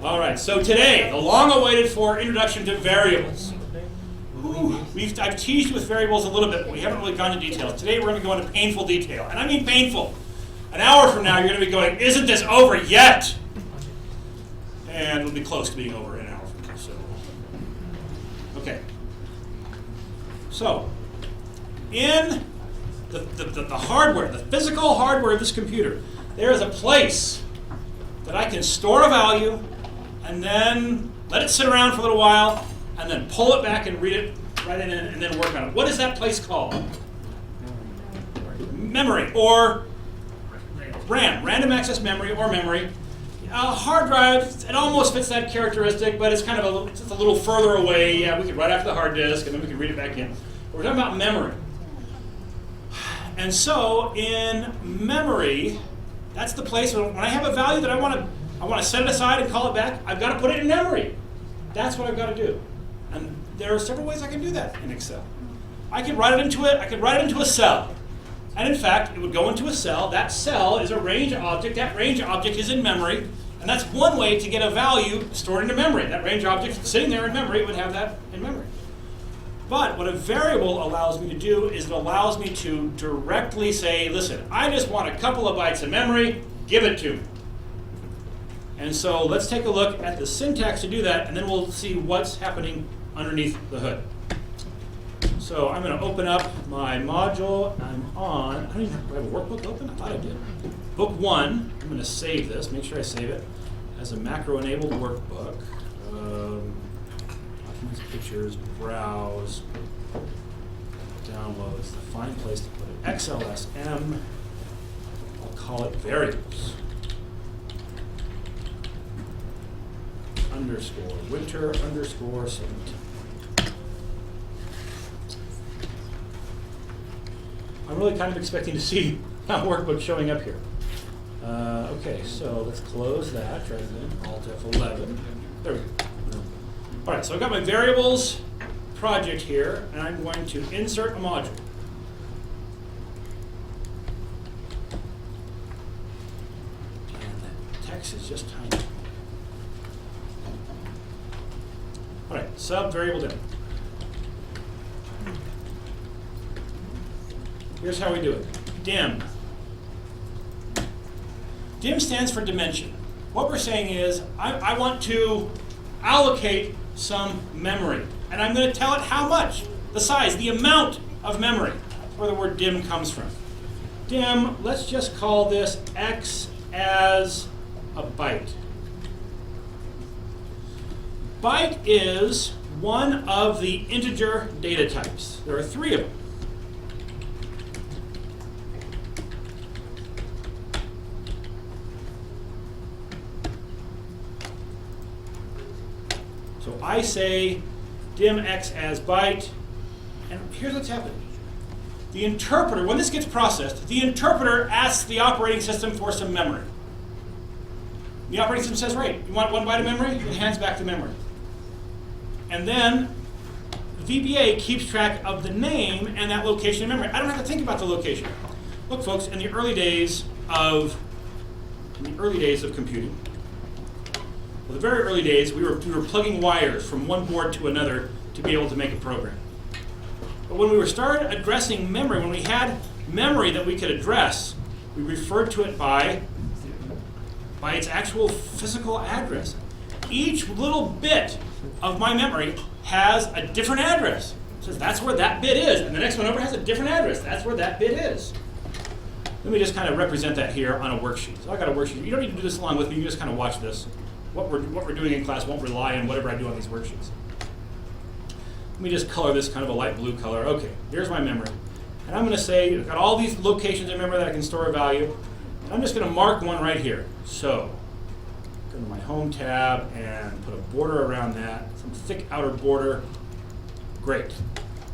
All right, so today, the long-awaited for introduction to variables. I've teased with variables a little bit, but we haven't really gone into details. Today we're going to go into painful detail, and I mean painful. An hour from now, you're going to be going, isn't this over yet? And it'll be close to being over in an hour from now. So, okay. So, in the hardware, the physical hardware of this computer, there is a place that I can store a value and then let it sit around for a little while and then pull it back and read it right in and then work on it. What is that place called? Memory, or RAM, random access memory, or memory. Hard drive, it almost fits that characteristic, but it's kind of just a little further away. Yeah, we could write after the hard disk and then we can read it back in. But we're talking about memory. And so in memory, that's the place when I have a value that I want to set it aside and call it back, I've got to put it in memory. That's what I've got to do. And there are several ways I can do that in Excel. I could write it into a cell. And in fact, it would go into a cell. That cell is a range object. That range object is in memory. And that's one way to get a value stored into memory. That range object sitting there in memory would have that in memory. But what a variable allows me to do is it allows me to directly say, listen, I just want a couple of bytes of memory, give it to me. And so let's take a look at the syntax to do that, and then we'll see what's happening underneath the hood. So I'm going to open up my module. I'm on, I don't even have a workbook open? I thought I did. Book 1, I'm going to save this, make sure I save it as a macro-enabled workbook. Documents, pictures, browse, downloads, the fine place to put it. XLSM, I'll call it variables. Underscore winter underscore 17. I'm really kind of expecting to see that workbook showing up here. Okay, so let's close that. Try again. Alt F11. There we go. All right, so I've got my variables project here, and I'm going to insert a module. And the text is just tiny. All right, sub variable dim. Here's how we do it. Dim. Dim stands for dimension. What we're saying is I want to allocate some memory. And I'm going to tell it how much, the size, the amount of memory. That's where the word dim comes from. Dim, let's just call this X as a byte. Byte is one of the integer data types. There are 3 of them. So I say dim X as byte, and here's what's happening. The interpreter, when this gets processed, the interpreter asks the operating system for some memory. The operating system says, right, you want 1 byte of memory? It hands back the memory. And then VBA keeps track of the name and that location in memory. I don't have to think about the location. Look, folks, in the early days of computing, well, the very early days, we were plugging wires from one board to another to be able to make a program. But when we started addressing memory, when we had memory that we could address, we referred to it by its actual physical address. Each little bit of my memory has a different address. It says that's where that bit is, and the next one over has a different address. That's where that bit is. Let me just kind of represent that here on a worksheet. So I got a worksheet. You don't need to do this along with me. You just kind of watch this. What we're doing in class won't rely on whatever I do on these worksheets. Let me just color this kind of a light blue color. Okay, here's my memory. And I'm going to say, I've got all these locations in memory that I can store a value. And I'm just going to mark one right here. So, go to my home tab and put a border around that, some thick outer border. Great.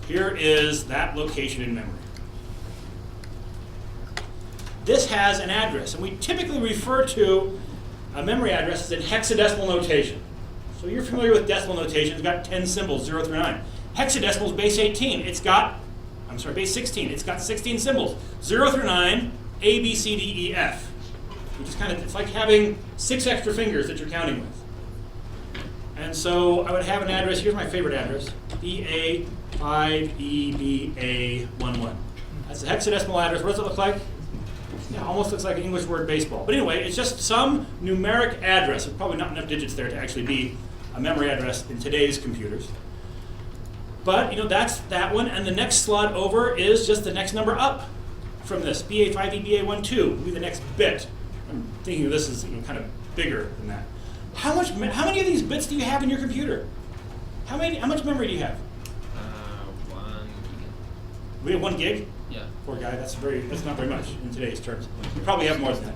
Here is that location in memory. This has an address, and we typically refer to memory addresses in hexadecimal notation. So you're familiar with decimal notation. It's got 10 symbols, 0 through 9. Hexadecimal is base 18. Base 16. It's got 16 symbols, 0 through 9, A, B, C, D, E, F. Which is it's like having 6 extra fingers that you're counting with. And so I would have an address. Here's my favorite address, EA5EBA11. That's a hexadecimal address. What does it look like? Yeah, almost looks like an English word baseball. But anyway, it's just some numeric address. There's probably not enough digits there to actually be a memory address in today's computers. But that's that one, and the next slot over is just the next number up from this. BA5EBA12 will be the next bit. I'm thinking of this as kind of bigger than that. How many of these bits do you have in your computer? How much memory do you have? 1 gig. We have 1 gig? Yeah. Poor guy, that's not very much in today's terms. You probably have more than that.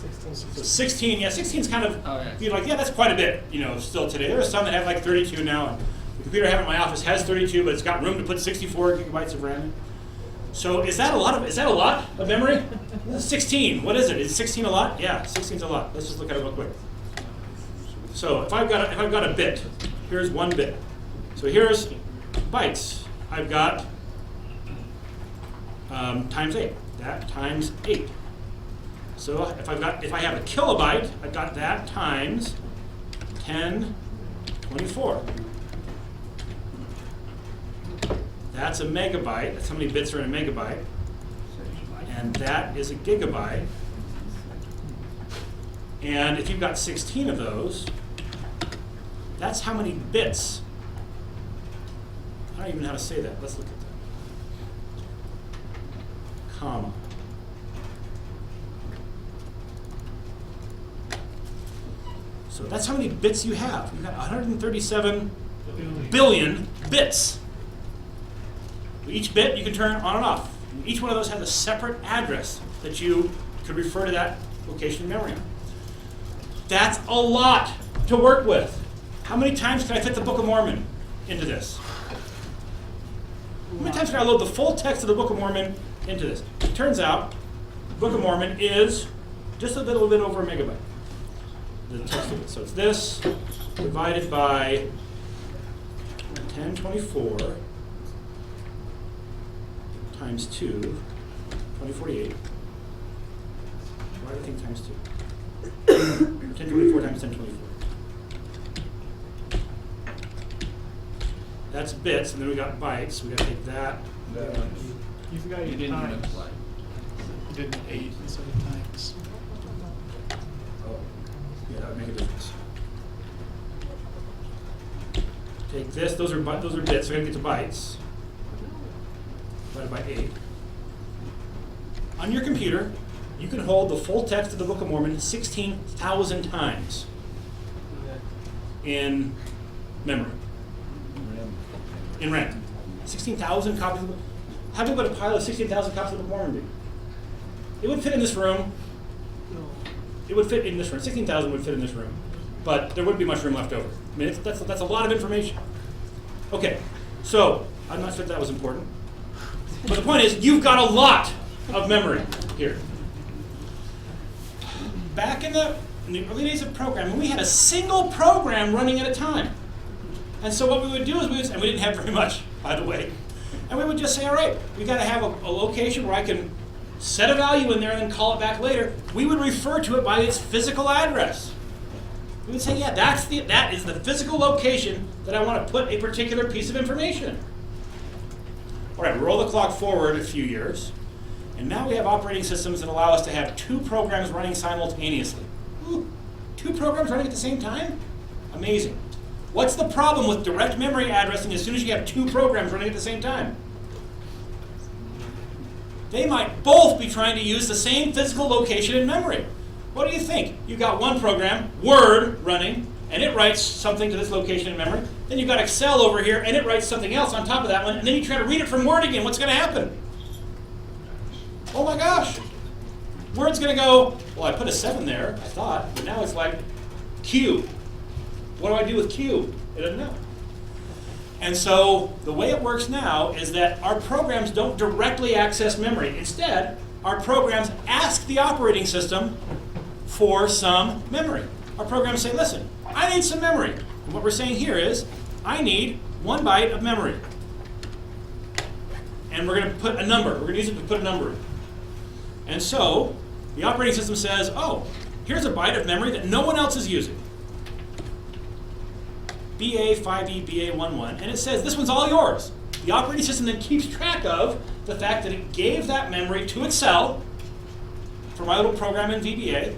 16. So 16, yeah, 16 is kind of, you're like, yeah, that's quite a bit, still today. There are some that have like 32 now. And the computer I have in my office has 32, but it's got room to put 64 gigabytes of RAM in. So is that a lot of memory? 16, what is it? Is 16 a lot? Yeah, 16 is a lot. Let's just look at it real quick. So if I've got a bit, here's 1 bit. So here's bytes. I've got times 8. That times 8. So if I have a kilobyte, I've got that times 1024. That's a megabyte. That's how many bits are in a megabyte. And that is a gigabyte. And if you've got 16 of those, that's how many bits. I don't even know how to say that. Let's look at that. Comma. So that's how many bits you have. You've got 137 billion bits. Each bit you can turn on and off. Each one of those has a separate address that you could refer to that location in memory on. That's a lot to work with. How many times can I fit the Book of Mormon into this? How many times can I load the full text of the Book of Mormon into this? It turns out the Book of Mormon is just a little bit over a megabyte. The text of it. So it's this divided by 1024 times 2, 2048. Why do I think times 2? 1024 times 1024. That's bits, and then we got bytes. So we got to take that. You forgot You your didn't times. multiply. You did 8 instead of times. Oh, yeah, that would make a difference. Take this. Those are bits. So we got to get to bytes. Divided by 8. On your computer, you can hold the full text of the Book of Mormon 16,000 times in memory. In RAM. 16,000 copies of the book. How big would a pile of 16,000 copies of the Book of Mormon be? It would fit in this room. It would fit in this room. 16,000 would fit in this room. But there wouldn't be much room left over. I mean, that's a lot of information. Okay, so I'm not sure that was important. But the point is, you've got a lot of memory here. Back in the early days of programming, we had a single program running at a time. And so what we would do is and we didn't have very much, by the way, and we would just say, all right, we've got to have a location where I can set a value in there and then call it back later. We would refer to it by its physical address. We would say, yeah, that is the physical location that I want to put a particular piece of information in. All right, roll the clock forward a few years, and now we have operating systems that allow us to have 2 programs running simultaneously. Ooh, 2 programs running at the same time? Amazing. What's the problem with direct memory addressing as soon as you have 2 programs running at the same time? They might both be trying to use the same physical location in memory. What do you think? You've got one program, Word, running, and it writes something to this location in memory. Then you've got Excel over here, and it writes something else on top of that one, and then you try to read it from Word again. What's going to happen? Oh my gosh. Word's going to go, well, I put a 7 there, I thought, but now it's like Q. What do I do with Q? It doesn't know. And so the way it works now is that our programs don't directly access memory. Instead, our programs ask the operating system for some memory. Our programs say, listen, I need some memory. And what we're saying here is, I need 1 byte of memory. And we're going to put a number. We're going to use it to put a number in. And so the operating system says, oh, here's a byte of memory that no one else is using. BA5E, BA11, and it says this one's all yours. The operating system then keeps track of the fact that it gave that memory to Excel for my little program in VBA,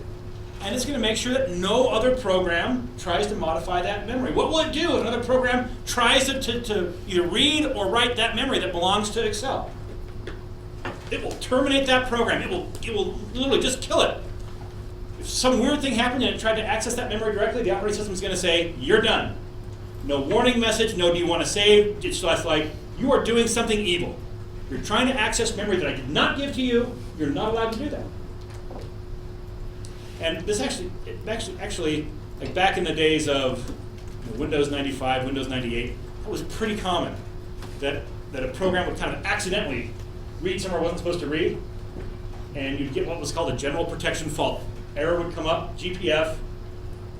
and it's going to make sure that no other program tries to modify that memory. What will it do if another program tries to either read or write that memory that belongs to Excel? It will terminate that program. It will literally just kill it. If some weird thing happened and it tried to access that memory directly, the operating system is going to say, you're done. No warning message, no do you want to save. It's just like, you are doing something evil. You're trying to access memory that I did not give to you. You're not allowed to do that. And this actually, like back in the days of Windows 95, Windows 98, that was pretty common. That a program would kind of accidentally read somewhere it wasn't supposed to read, and you'd get what was called a general protection fault. Error would come up, GPF,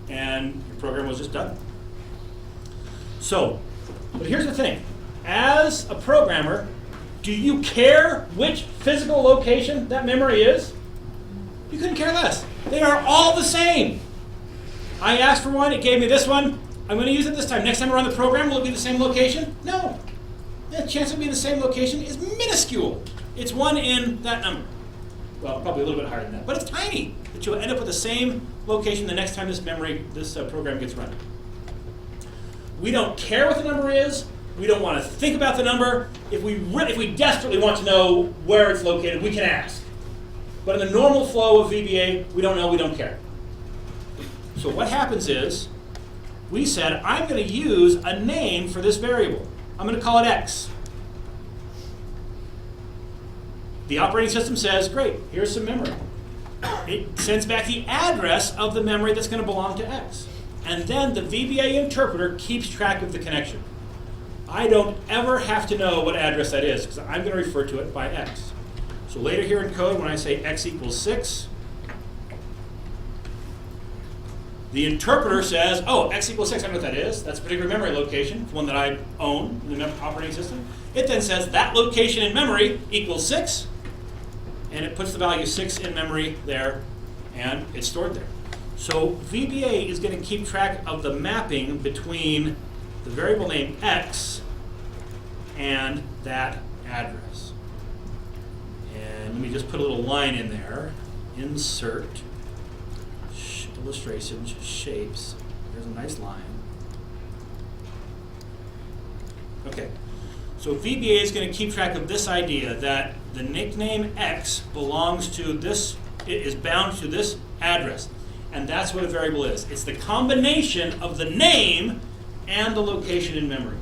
and your program was just done. So, but here's the thing. As a programmer, do you care which physical location that memory is? You couldn't care less. They are all the same. I asked for one, it gave me this one. I'm going to use it this time. Next time I run the program, will it be the same location? No. The chance of being the same location is minuscule. It's 1 in that number. Well, probably a little bit higher than that, but it's tiny. But you'll end up with the same location the next time this program gets run. We don't care what the number is. We don't want to think about the number. If we desperately want to know where it's located, we can ask. But in the normal flow of VBA, we don't know, we don't care. So what happens is, we said, I'm going to use a name for this variable. I'm going to call it X. The operating system says, great, here's some memory. It sends back the address of the memory that's going to belong to X. And then the VBA interpreter keeps track of the connection. I don't ever have to know what address that is, because I'm going to refer to it by X. So later here in code, when I say X equals 6, the interpreter says, oh, X equals 6, I know what that is. That's a particular memory location. It's one that I own in the operating system. It then says that location in memory equals 6, and it puts the value 6 in memory there, and it's stored there. So VBA is going to keep track of the mapping between the variable name X and that address. And let me just put a little line in there. Insert illustrations, shapes. There's a nice line. Okay. So VBA is going to keep track of this idea that the nickname X belongs to this, it is bound to this address. And that's what a variable is. It's the combination of the name and the location in memory.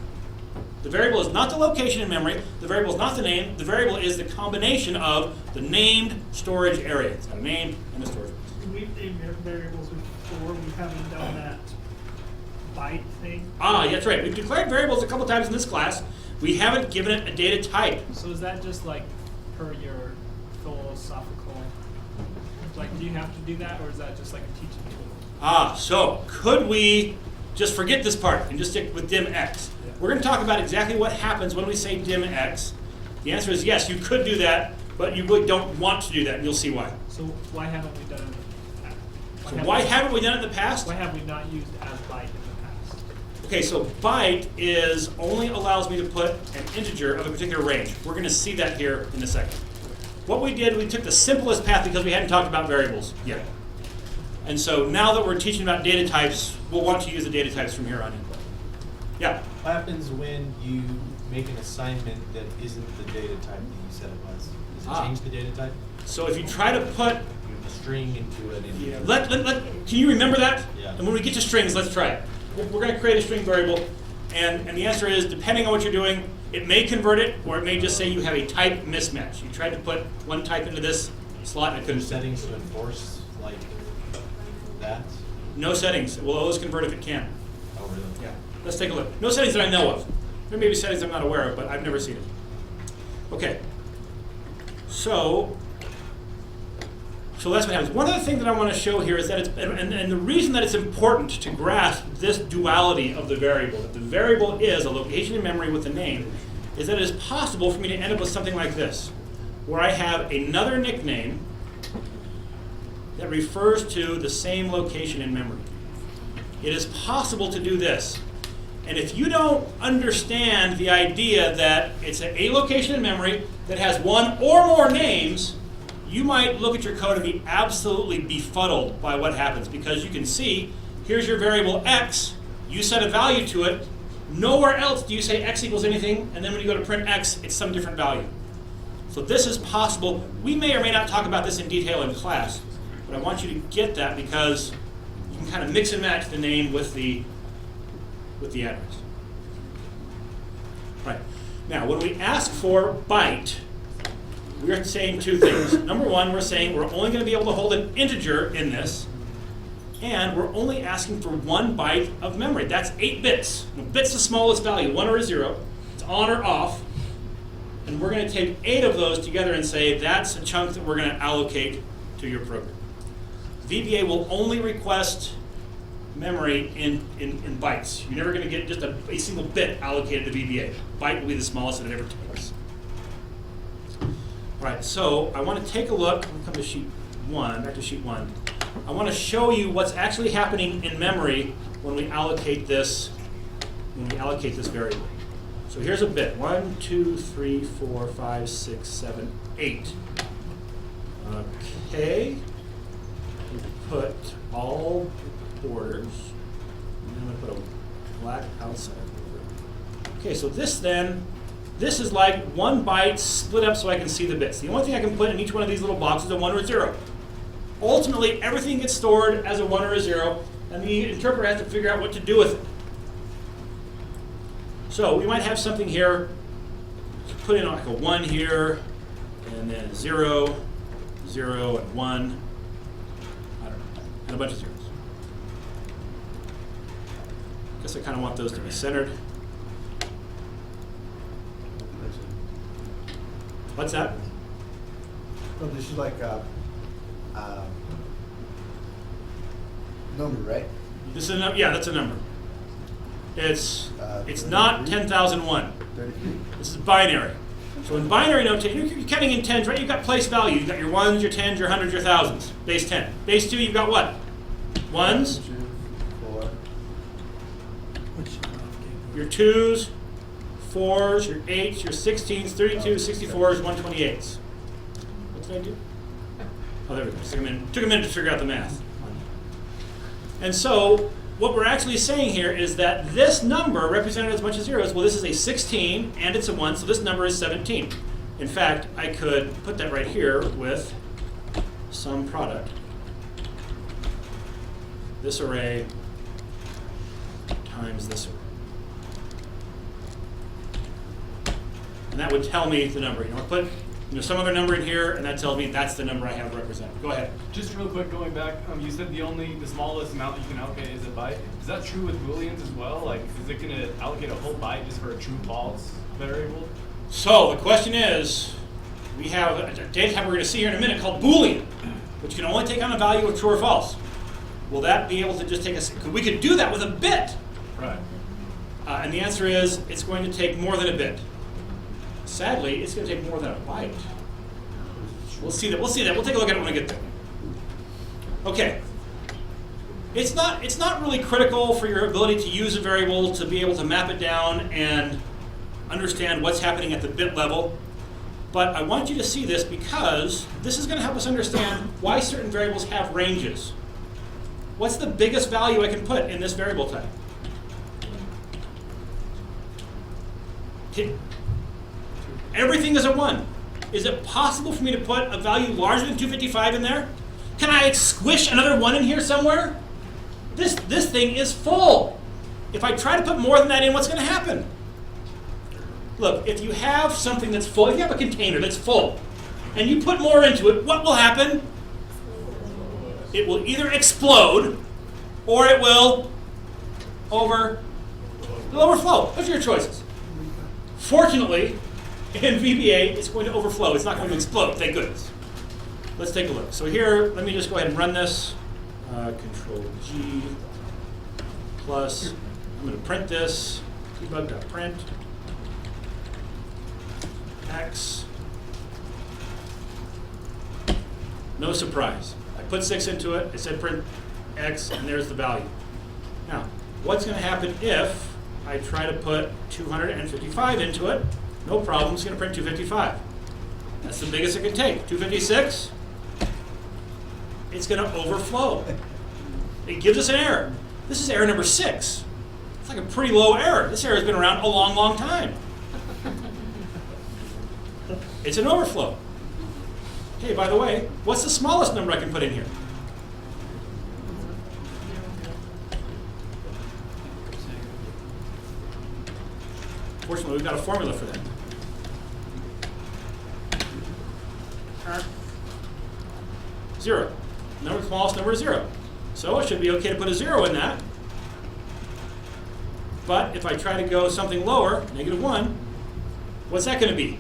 The variable is not the location in memory. The variable is not the name. The variable is the combination of the named storage area. It's got a name and a storage. We've named variables before. We haven't done that byte thing. Ah, that's right. We've declared variables a couple times in this class. We haven't given it a data type. So is that just like per your philosophical? Like, do you have to do that, or is that just like a teaching tool? Ah, so could we just forget this part and just stick with dim x? Yeah. We're going to talk about exactly what happens when we say dim x. The answer is yes, you could do that, but you really don't want to do that, and you'll see why. So why haven't we done it in the past? Why haven't we done it in the past? Why have we not used as byte in the past? Okay, so byte is only allows me to put an integer of a particular range. We're going to see that here in a second. What we did, we took the simplest path because we hadn't talked about variables yet. And so now that we're teaching about data types, we'll want to use the data types from here on in. Yeah? What happens when you make an assignment that isn't the data type that you said it was? Does it change the data type? So if you try to put... You have a string into an integer. Can you remember that? Yeah. And when we get to strings, let's try it. We're going to create a string variable, and the answer is, depending on what you're doing, it may convert it, or it may just say you have a type mismatch. You tried to put one type into this slot, and it couldn't. Settings to enforce like that? No settings. It will always convert if it can. Oh, really? Yeah. Let's take a look. No settings that I know of. There may be settings I'm not aware of, but I've never seen it. Okay. So that's what happens. One other thing that I want to show here is that it's, and the reason that it's important to grasp this duality of the variable, that the variable is a location in memory with a name, is that it is possible for me to end up with something like this, where I have another nickname that refers to the same location in memory. It is possible to do this. And if you don't understand the idea that it's a location in memory that has one or more names, you might look at your code and be absolutely befuddled by what happens, because you can see, here's your variable x, you set a value to it, nowhere else do you say x equals anything, and then when you go to print x, it's some different value. So this is possible. We may or may not talk about this in detail in class, but I want you to get that because you can kind of mix and match the name with the address. Right. Now, when we ask for byte, we're saying two things. Number one, we're saying we're only going to be able to hold an integer in this, and we're only asking for 1 byte of memory. That's 8 bits. Now, bit's the smallest value, 1 or a 0. It's on or off. And we're going to take 8 of those together and say that's a chunk that we're going to allocate to your program. VBA will only request memory in bytes. You're never going to get just a single bit allocated to VBA. Byte will be the smallest that it ever takes. Right, so I want to take a look. Let me come to sheet 1, back to sheet 1. I want to show you what's actually happening in memory when we allocate this variable. So here's a bit. 1, 2, 3, 4, 5, 6, 7, 8. Okay. We put all borders. And I'm going to put a black outside border. Okay, so this is like 1 byte split up so I can see the bits. The only thing I can put in each one of these little boxes is a 1 or a 0. Ultimately, everything gets stored as a 1 or a 0, and the interpreter has to figure out what to do with it. So we might have something here, put in like a 1 here, and then 0, 0, and 1, I don't know, and a bunch of zeros. Guess I kind of want those to be centered. What's that? No, this is like a number, right? This is a yeah, that's a number. It's not 10,001. 33. This is binary. So in binary notation, you're counting in tens, right? You've got place value. You've got your ones, your tens, your hundreds, your thousands. Base 10. Base 2, you've got what? Ones, 1, 2, 4. your 2s, 4s, your 8s, your 16s, 32s, 64s, 128s. What did I do? Oh, there we go. Took a minute to figure out the math. And so what we're actually saying here is that this number, represented as a bunch of zeros, well, this is a 16 and it's a 1, so this number is 17. In fact, I could put that right here with some product. This array times this array. And that would tell me the number. I put some other number in here, and that tells me that's the number I have represented. Go ahead. Just real quick, going back, you said the smallest amount that you can allocate is a byte. Is that true with Booleans as well? Like, is it going to allocate a whole byte just for a true/false variable? So the question is, we have a data type we're going to see here in a minute called Boolean, which can only take on a value of true or false. Will that be able to just take us? We could do that with a bit. Right. And the answer is, it's going to take more than a bit. Sadly, it's going to take more than a byte. We'll see that. We'll see that. We'll take a look at it when we get there. Okay. It's not really critical for your ability to use a variable to be able to map it down and understand what's happening at the bit level. But I want you to see this because this is going to help us understand why certain variables have ranges. What's the biggest value I can put in this variable type? Everything is a 1. Is it possible for me to put a value larger than 255 in there? Can I squish another 1 in here somewhere? This thing is full. If I try to put more than that in, what's going to happen? Look, if you have something that's full, if you have a container that's full, and you put more into it, what will happen? It will either explode, or it will overflow. Those are your choices. Fortunately, in VBA, it's going to overflow. It's not going to explode, thank goodness. Let's take a look. So here, let me just go ahead and run this. Control G plus, I'm going to print this. Debug.print X. No surprise. I put 6 into it. It said print X, and there's the value. Now, what's going to happen if I try to put 255 into it, no problem, it's going to print 255. That's the biggest it can take. 256, it's going to overflow. It gives us an error. This is error number 6. It's like a pretty low error. This error has been around a long, long time. It's an overflow. Hey, by the way, what's the smallest number I can put in here? Fortunately, we've got a formula for that. Zero. The smallest number is 0. So it should be okay to put a 0 in that. But if I try to go something lower, -1, what's that going to be?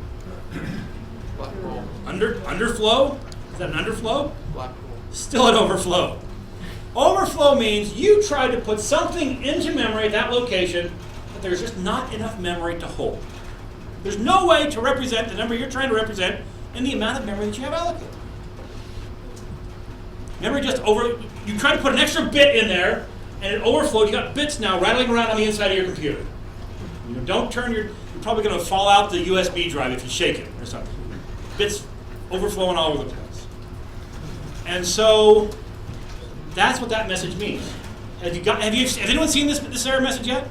Black hole. Underflow? Is that an underflow? Black hole. Still an overflow. Overflow means you tried to put something into memory at that location, but there's just not enough memory to hold. There's no way to represent the number you're trying to represent in the amount of memory that you have allocated. Memory just you try to put an extra bit in there, and it overflowed. You got bits now rattling around on the inside of your computer. You know, don't turn you're probably going to fall out the USB drive if you shake it or something. Bits overflowing all over the place. And so that's what that message means. Has anyone seen this error message yet?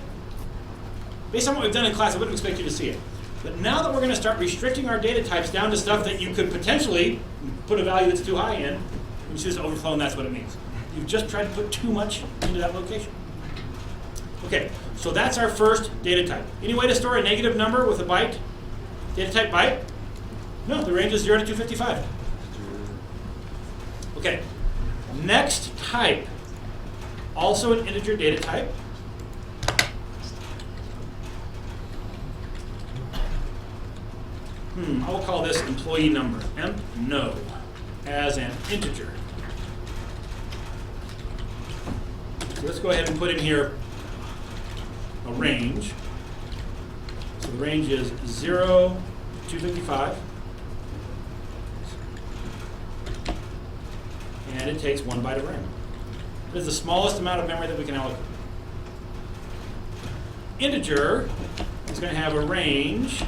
Based on what we've done in class, I wouldn't expect you to see it. But now that we're going to start restricting our data types down to stuff that you could potentially put a value that's too high in, you choose to overflow, and that's what it means. You've just tried to put too much into that location. Okay, so that's our first data type. Any way to store a negative number with a byte? Data type byte? No, the range is 0 to 255. Okay, next type, also an integer data type. I will call this employee number, no, as an integer. So let's go ahead and put in here a range. So the range is 0 to 255. And it takes 1 byte of RAM. It is the smallest amount of memory that we can allocate. Integer is going to have a range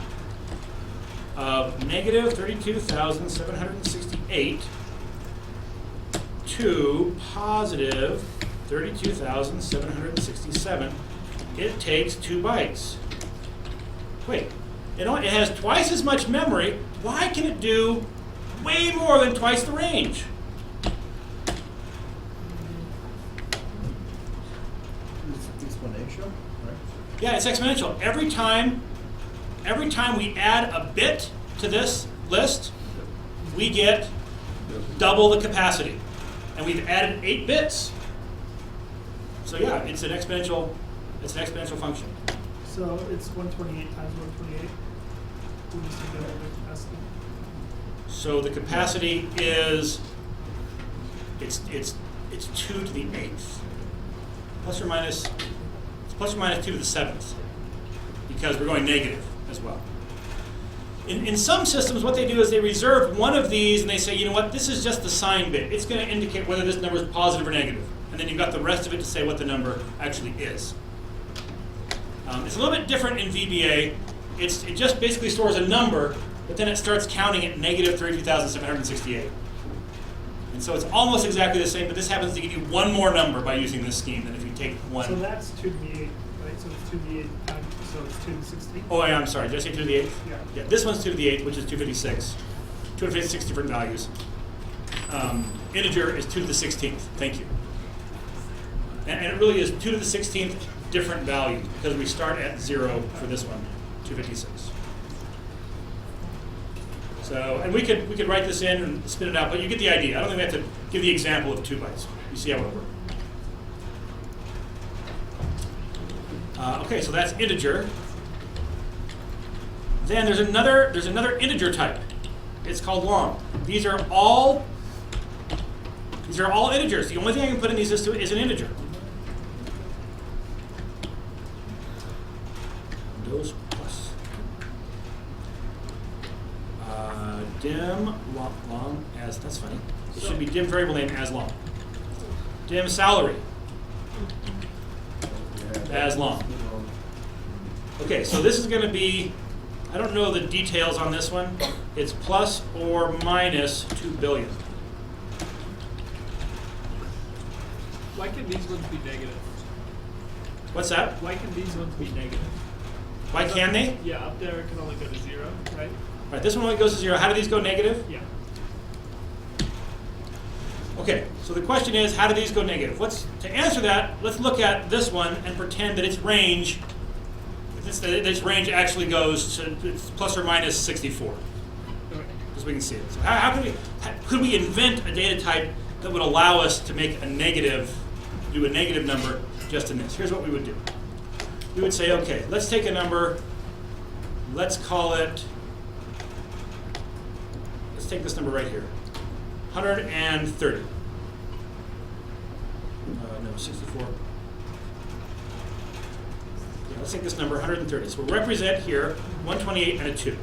of -32,768 to positive 32,767. It takes 2 bytes. Wait, it has twice as much memory. Why can it do way more than twice the range? It's exponential, right? Yeah, it's exponential. Every time we add a bit to this list, we get double the capacity. And we've added 8 bits. So yeah, it's an exponential function. So it's 128 times 128. We just need to know the capacity. So the capacity is it's 2 to the 8th. Plus or minus 2 to the 7th. Because we're going negative as well. In some systems, what they do is they reserve one of these and they say, you know what, this is just the sign bit. It's going to indicate whether this number is positive or negative. And then you've got the rest of it to say what the number actually is. It's a little bit different in VBA. It just basically stores a number, but then it starts counting at -32,768. And so it's almost exactly the same, but this happens to give you one more number by using this scheme than if you take one. So that's 2 to the 8, right? So it's 2 to the 8 times, so it's 2 to the 16. Oh, yeah, I'm sorry. Did I say 2 to the 8th? Yeah. This one's 2 to the 8th, which is 256. 256 different values. Integer is 2 to the 16th. Thank you. And it really is 2 to the 16th different values because we start at 0 for this one, 256. So, and we could write this in and spit it out, but you get the idea. I don't think we have to give the example of 2 bytes. You see how it works. Okay, so that's integer. Then there's another integer type. It's called long. These are all integers. The only thing I can put in these is an integer. Windows plus. Dim long as, that's funny. It should be dim variable name as long. Dim salary as long. Okay, so this is going to be, I don't know the details on this one. It's plus or minus 2 billion. Why can these ones be negative? What's that? Why can these ones be negative? Why can they? Yeah, up there it can only go to 0, right? Right, this one only goes to 0. How do these go negative? Yeah. Okay, so the question is, how do these go negative? To answer that, let's look at this one and pretend that its range, this range actually goes to it's plus or minus 64, Okay. as we can see it. So could we invent a data type that would allow us to make a negative, do a negative number just in this? Here's what we would do. We would say, okay, let's take a number, let's call it, let's take this number right here. 130. No, 64. Yeah, let's take this number, 130. So we'll represent here 128 and a 2.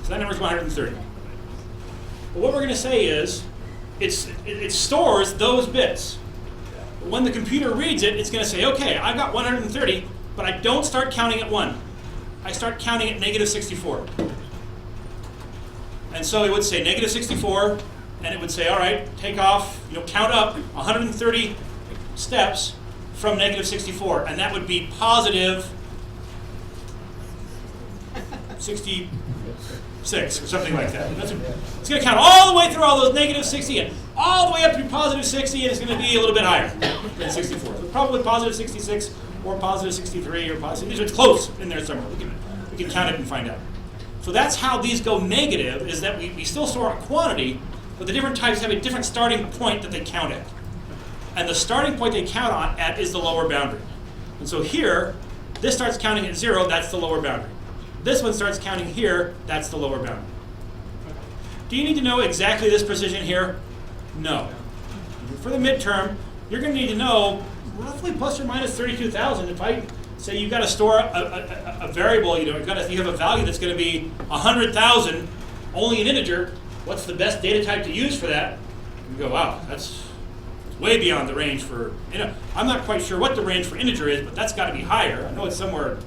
So that number is 130. But what we're going to say is, it stores those bits. But when the computer reads it, it's going to say, okay, I've got 130, but I don't start counting at 1. I start counting at negative 64. And so it would say negative 64, and it would say, all right, take off, count up 130 steps from negative 64, and that would be positive 66 or something like that. It's going to count all the way through all those negative 60 and all the way up to positive 60, and it's going to be a little bit higher than 64. So probably positive 66 or positive 63 or positive. It's close in there somewhere. We can count it and find out. So that's how these go negative, is that we still store a quantity, but the different types have a different starting point that they count at. And the starting point they count at is the lower boundary. And so here, this starts counting at 0, that's the lower boundary. This one starts counting here, that's the lower boundary. Do you need to know exactly this precision here? No. For the midterm, you're going to need to know roughly plus or minus 32,000. If I say you've got to store a variable, you have a value that's going to be 100,000, only an integer. What's the best data type to use for that? You go, wow, that's way beyond the range for. I'm not quite sure what the range for integer is, but that's got to be higher. I know it's somewhere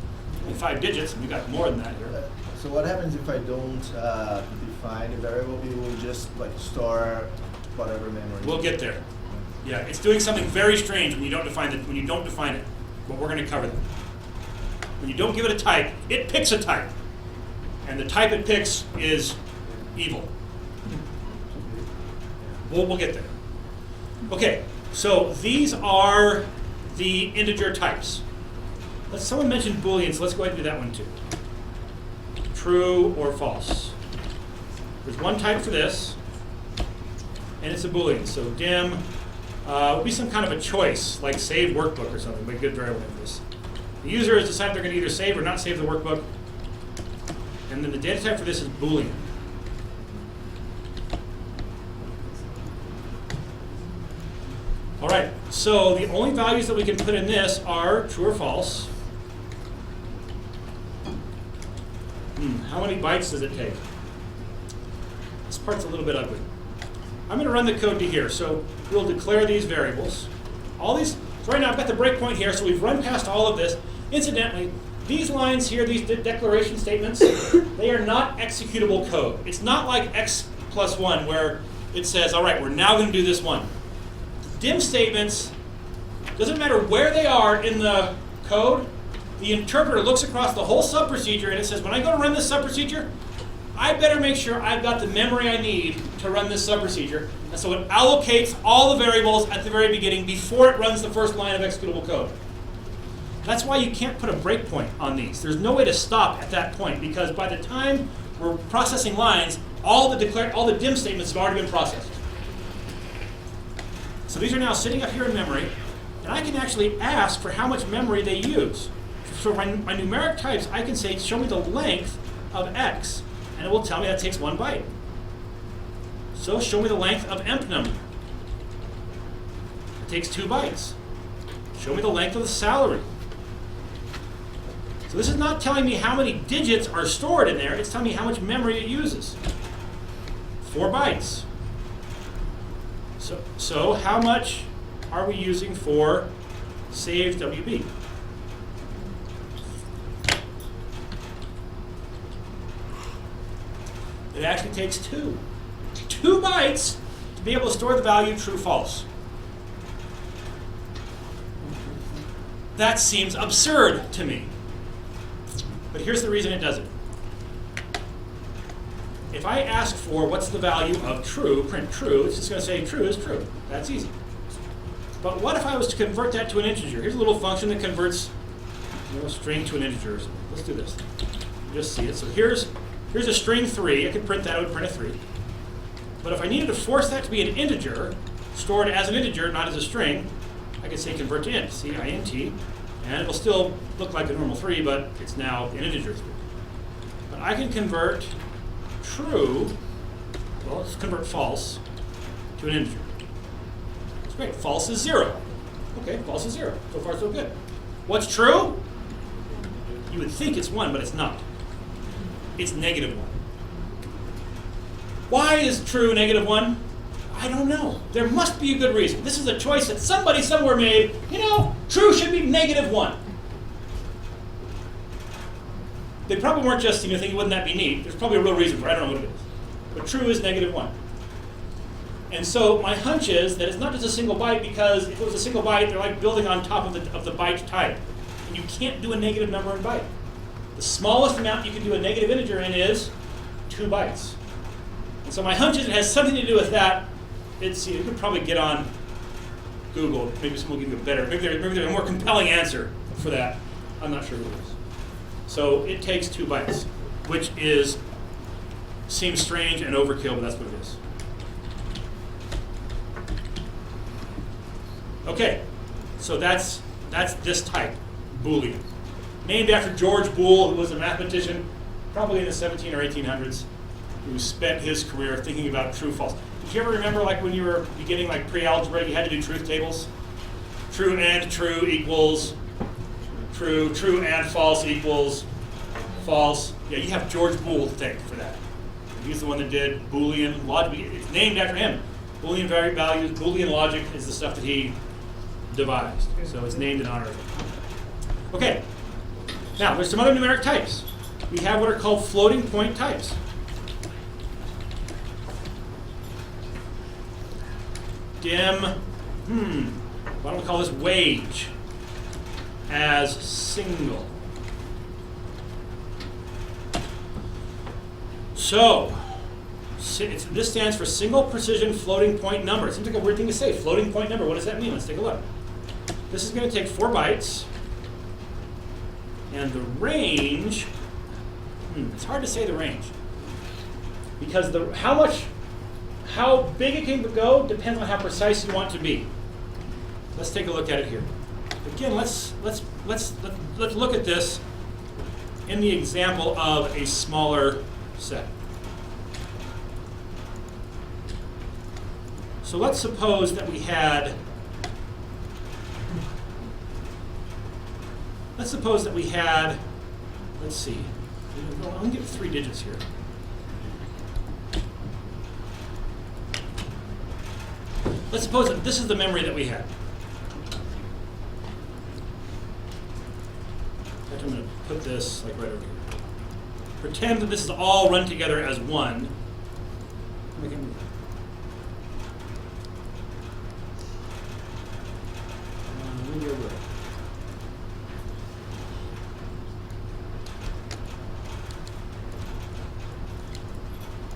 in 5 digits, and we got more than that here. So what happens if I don't define a variable? We will just store whatever memory. We'll get there. Yeah, it's doing something very strange when you don't define it. But we're going to cover that. When you don't give it a type, it picks a type. And the type it picks is evil. We'll get there. Okay, so these are the integer types. Someone mentioned Booleans. Let's go ahead and do that one too. True or false. There's one type for this, and it's a Boolean. So dim would be some kind of a choice, like save workbook or something. Be a good variable for this. The user has decided they're going to either save or not save the workbook. And then the data type for this is Boolean. All right, so the only values that we can put in this are true or false. How many bytes does it take? This part's a little bit ugly. I'm going to run the code to here. So we'll declare these variables. So right now I've got the breakpoint here, so we've run past all of this. Incidentally, these lines here, these declaration statements, they are not executable code. It's not like x plus 1 where it says, all right, we're now going to do this one. Dim statements, doesn't matter where they are in the code, the interpreter looks across the whole sub-procedure and it says, when I go to run this sub-procedure, I better make sure I've got the memory I need to run this sub-procedure. And so it allocates all the variables at the very beginning before it runs the first line of executable code. That's why you can't put a breakpoint on these. There's no way to stop at that point, because by the time we're processing lines, all the dim statements have already been processed. So these are now sitting up here in memory, and I can actually ask for how much memory they use. For my numeric types, I can say, show me the length of x, and it will tell me that takes 1 byte. So show me the length of emp number. It takes 2 bytes. Show me the length of the salary. So this is not telling me how many digits are stored in there, it's telling me how much memory it uses. 4 bytes. So how much are we using for save WB? It actually takes 2 bytes to be able to store the value true, false. That seems absurd to me. But here's the reason it doesn't. If I ask for what's the value of true, print true, it's just going to say true is true. That's easy. But what if I was to convert that to an integer? Here's a little function that converts a string to an integer. So let's do this. Just see it. So here's a string 3. I could print that. I would print a 3. But if I needed to force that to be an integer, stored as an integer, not as a string, I could say convert to int, C-I-N-T, and it'll still look like a normal 3, but it's now an integer 3. But I can convert true, well, let's convert false to an integer. That's great. False is 0. Okay, false is 0. So far, so good. What's true? You would think it's 1, but it's not. It's -1. Why is true -1? I don't know. There must be a good reason. This is a choice that somebody somewhere made. You know, true should be -1. They probably weren't just thinking, wouldn't that be neat? There's probably a real reason for it. I don't know what it is. But true is -1. And so my hunch is that it's not just a single byte, because if it was a single byte, they're like building on top of the byte type. And you can't do a negative number in byte. The smallest amount you can do a negative integer in is 2 bytes. And so my hunch is it has something to do with that. You could probably get on Google. Maybe someone will give you a better, maybe there's a more compelling answer for that. I'm not sure what it is. So it takes 2 bytes, which seems strange and overkill, but that's what it is. Okay, so that's this type, Boolean. Named after George Boole, who was a mathematician, probably in the 17 or 1800s, who spent his career thinking about true, false. Did you ever remember, like when you were beginning like pre-algebra, you had to do truth tables? True and true equals true, true and false equals false. Yeah, you have George Boole to thank for that. He's the one that did Boolean logic. It's named after him. Boolean values, Boolean logic is the stuff that he devised. So it's named in honor of him. Okay, now there's some other numeric types. We have what are called floating point types. Why don't we call this wage as single? So, this stands for single precision floating point number. It seems like a weird thing to say, floating point number. What does that mean? Let's take a look. This is going to take 4 bytes. And the range, it's hard to say the range. Because how big it can go depends on how precise you want to be. Let's take a look at it here. Again, let's look at this in the example of a smaller set. So let's suppose that we had, let's see, I'm going to give 3 digits here. Let's suppose that this is the memory that we had. In fact, I'm going to put this like right over here. Pretend that this is all run together as one.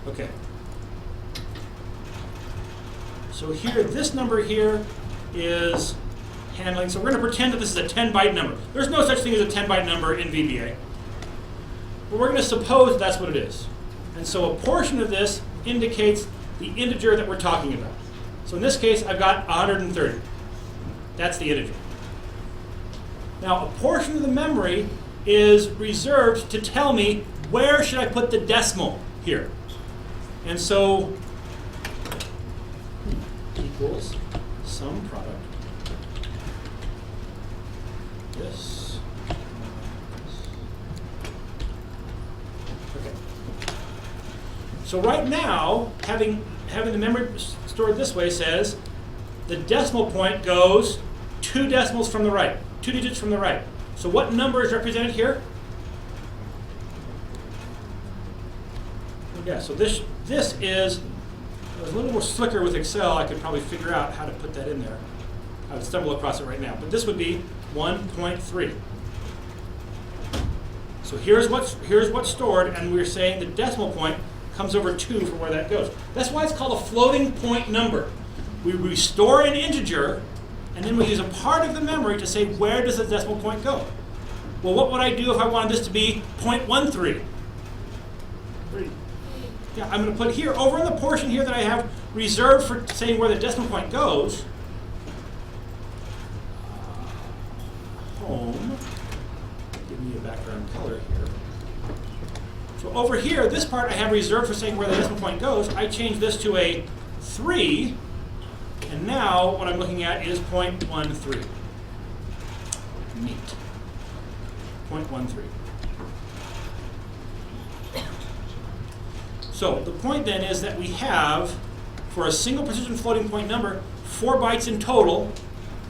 Okay. So here, this number here is handling. So we're going to pretend that this is a 10-byte number. There's no such thing as a 10-byte number in VBA. But we're going to suppose that's what it is. And so a portion of this indicates the integer that we're talking about. So in this case, I've got 130. That's the integer. Now, a portion of the memory is reserved to tell me where should I put the decimal here. And so equals sum product. This. Okay. So right now, having the memory stored this way says the decimal point goes 2 decimals from the right, 2 digits from the right. So what number is represented here? Yeah, so this is, if I was a little more slicker with Excel, I could probably figure out how to put that in there. I would stumble across it right now. But this would be 1.3. So here's what's stored, and we're saying the decimal point comes over 2 from where that goes. That's why it's called a floating point number. We store an integer, and then we use a part of the memory to say where does the decimal point go. Well, what would I do if I wanted this to be 0.13? Yeah, I'm going to put here, over in the portion here that I have reserved for saying where the decimal point goes, home, give me a background color here. So over here, this part I have reserved for saying where the decimal point goes. I change this to a 3, and now what I'm looking at is 0.13. Neat. 0.13. So the point then is that we have, for a single precision floating point number, 4 bytes in total.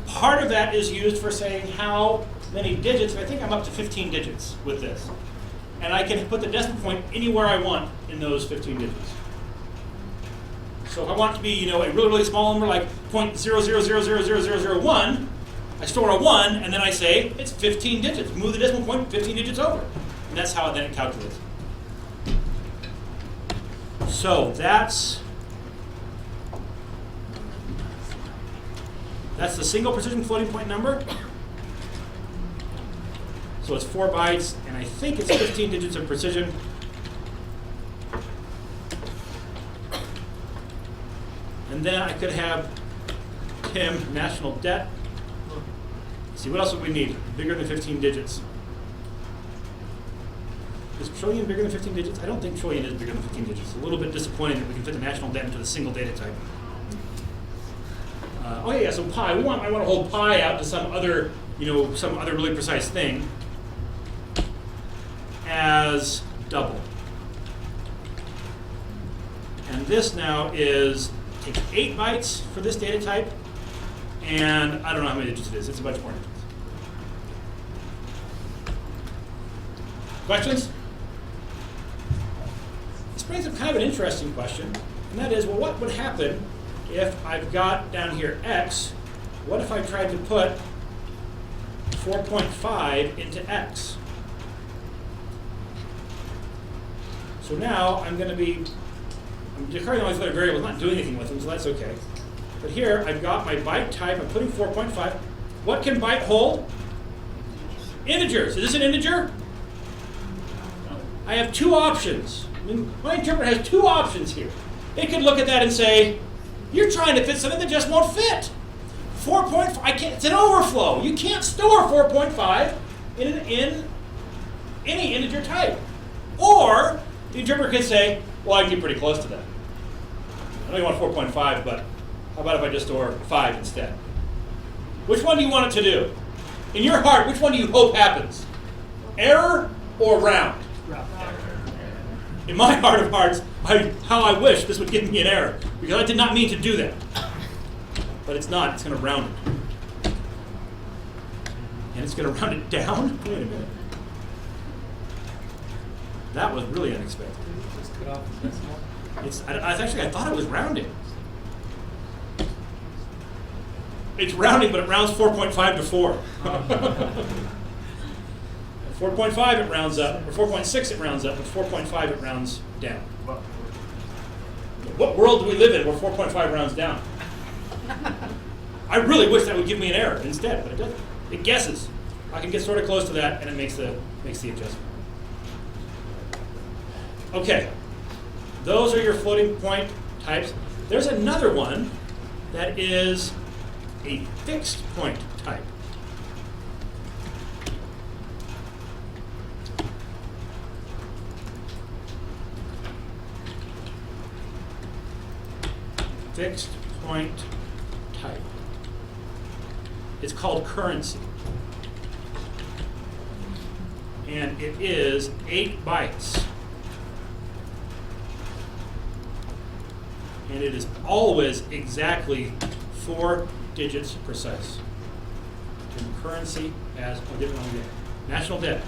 Part of that is used for saying how many digits. I think I'm up to 15 digits with this. And I can put the decimal point anywhere I want in those 15 digits. So if I want it to be, a really, really small number like 0.00000001, I store a 1, and then I say it's 15 digits. Move the decimal point 15 digits over. And that's how then it calculates. So that's the single precision floating point number. So it's 4 bytes, and I think it's 15 digits of precision. And then I could have Tim, national debt. Let's see, what else would we need? Bigger than 15 digits. Is trillion bigger than 15 digits? I don't think trillion is bigger than 15 digits. It's a little bit disappointing that we can fit the national debt into the single data type. So pi. I want to hold pi out to some other really precise thing as double. And this now takes 8 bytes for this data type, and I don't know how many digits it is. It's a bunch more digits. Questions? This brings up kind of an interesting question, and that is, well, what would happen if I've got down here x? What if I tried to put 4.5 into x? So now I'm declaring all these other variables, not doing anything with them, so that's okay. But here I've got my byte type, I'm putting 4.5. What can byte hold? Integers. Is this an integer? I have 2 options. My interpreter has 2 options here. It could look at that and say, you're trying to fit something that just won't fit. 4.5, it's an overflow. You can't store 4.5 in any integer type. Or the interpreter could say, well, I can get pretty close to that. I know you want 4.5, but how about if I just store 5 instead? Which one do you want it to do? In your heart, which one do you hope happens? Error or round? In my heart of hearts, how I wish this would give me an error, because I did not mean to do that. But it's not. It's going to round it. And it's going to round it down? Wait a minute. That was really unexpected. Just cut off the decimal. I thought it was rounding. It's rounding, but it rounds 4.5 to 4. At 4.5 it rounds up, or 4.6 it rounds up, but 4.5 it rounds down. What world do we live in where 4.5 rounds down? I really wish that would give me an error instead, but it doesn't. It guesses. I can get sort of close to that, and it makes the adjustment. Okay, those are your floating point types. There's another one that is a fixed point type. Fixed point type. It's called currency. And it is 8 bytes. And it is always exactly 4 digits precise. And currency as, national debt.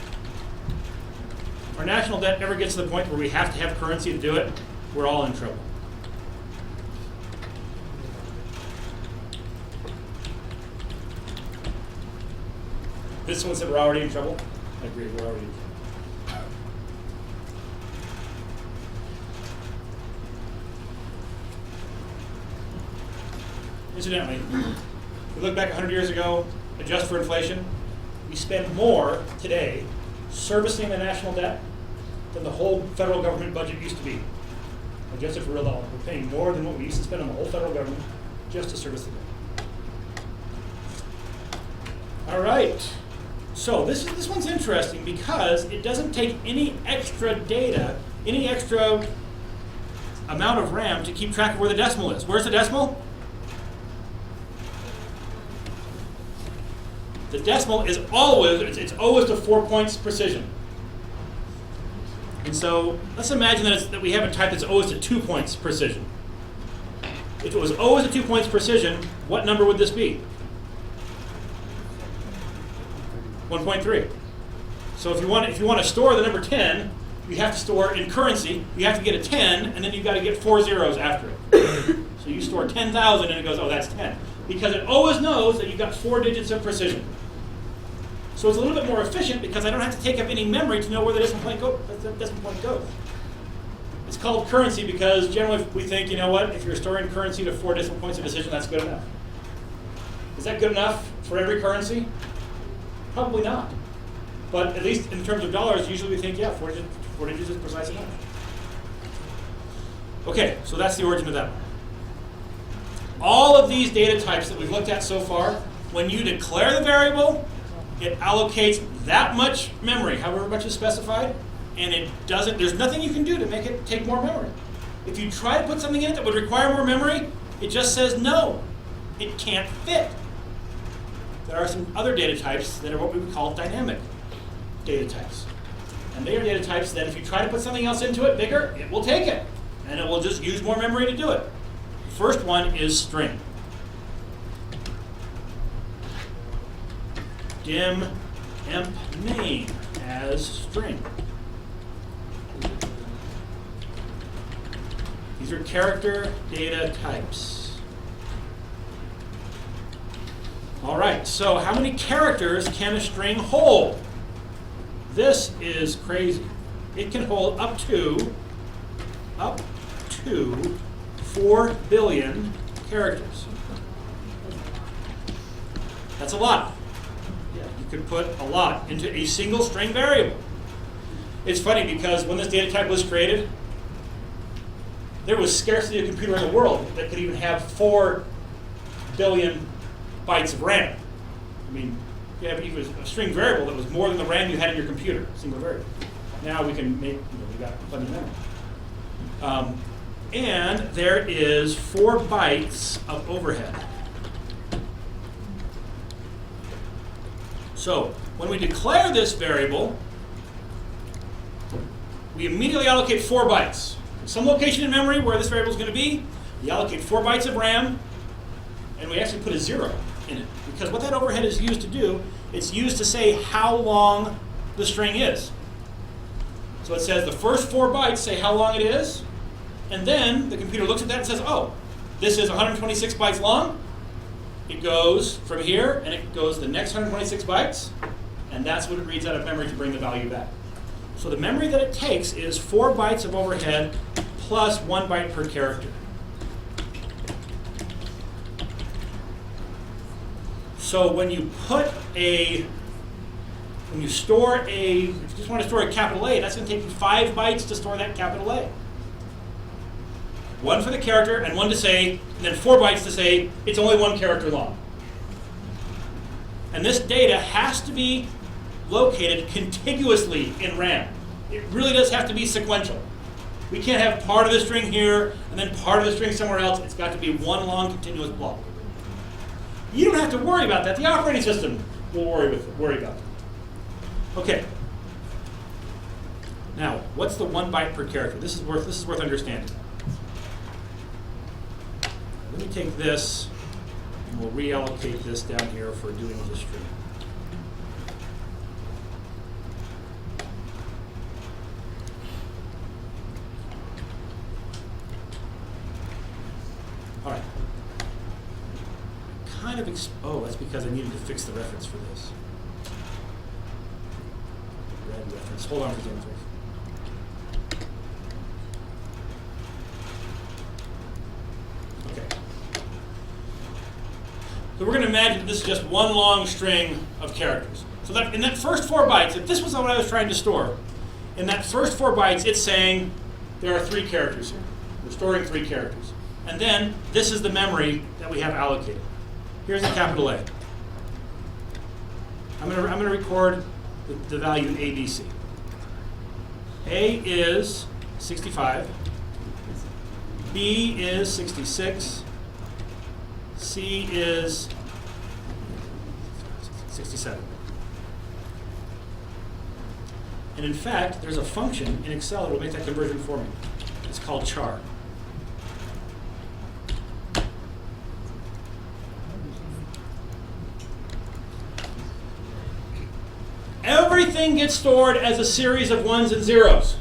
our national debt ever gets to the point where we have to have currency to do it, we're all in trouble. This one said we're already in trouble. I agree, we're already in trouble. Incidentally, if we look back 100 years ago, adjust for inflation, we spend more today servicing the national debt than the whole federal government budget used to be. Adjusted for real dollar. We're paying more than what we used to spend on the whole federal government just to service the debt. All right. So this one's interesting because it doesn't take any extra data, any extra amount of RAM to keep track of where the decimal is. Where's the decimal? The decimal is always, it's always to 4 points precision. And so let's imagine that we have a type that's always to 2 points precision. If it was always at 2 points precision, what number would this be? 1.3. So if you want to store the number 10, you have to store in currency. You have to get a 10, and then you've got to get 4 zeros after it. So you store 10,000, and it goes, oh, that's 10. Because it always knows that you've got 4 digits of precision. So it's a little bit more efficient because I don't have to take up any memory to know where the decimal point goes. It's called currency because generally we think, you know what, if you're storing currency to 4 decimal points of precision, that's good enough. Is that good enough for every currency? Probably not. But at least in terms of dollars, usually we think, yeah, 4 digits is precise enough. Okay, so that's the origin of that one. All of these data types that we've looked at so far, when you declare the variable, it allocates that much memory, however much is specified, and it doesn't, there's nothing you can do to make it take more memory. If you try to put something in it that would require more memory, it just says no. It can't fit. There are some other data types that are what we would call dynamic data types. And they are data types that if you try to put something else into it bigger, it will take it. And it will just use more memory to do it. The first one is string. Dim emp name as string. These are character data types. All right, so how many characters can a string hold? This is crazy. It can hold up to 4 billion characters. That's a lot. You could put a lot into a single string variable. It's funny because when this data type was created, there was scarcely a computer in the world that could even have 4 billion bytes of RAM. I mean, you have even a string variable that was more than the RAM you had in your computer, single variable. Now we can make, we've got plenty of memory. And there is 4 bytes of overhead. So when we declare this variable, we immediately allocate 4 bytes. Some location in memory where this variable is going to be, we allocate 4 bytes of RAM, and we actually put a 0 in it. Because what that overhead is used to do, it's used to say how long the string is. So it says the first 4 bytes say how long it is, and then the computer looks at that and says, oh, this is 126 bytes long. It goes from here, and it goes the next 126 bytes, and that's what it reads out of memory to bring the value back. So the memory that it takes is 4 bytes of overhead plus 1 byte per character. So when you store if you just want to store a capital A, that's going to take you 5 bytes to store that capital A. 1 for the character, and 1 to say, and then 4 bytes to say it's only 1 character long. And this data has to be located contiguously in RAM. It really does have to be sequential. We can't have part of the string here and then part of the string somewhere else. It's got to be one long continuous block. You don't have to worry about that. The operating system will worry about it. Okay. Now, what's the 1 byte per character? This is worth understanding. Let me take this, and we'll reallocate this down here for doing the string. Oh, that's because I needed to fix the reference for this. Red reference. Hold on for a second, please. Okay. So we're going to imagine this is just one long string of characters. So that in that first 4 bytes, if this was what I was trying to store, in that first 4 bytes, it's saying there are 3 characters here. We're storing 3 characters. And then this is the memory that we have allocated. Here's a capital A. I'm going to record the value ABC. A is 65. B is 66. C is 67. And in fact, there's a function in Excel that will make that conversion for me. It's called char. Everything gets stored as a series of 1s and 0s.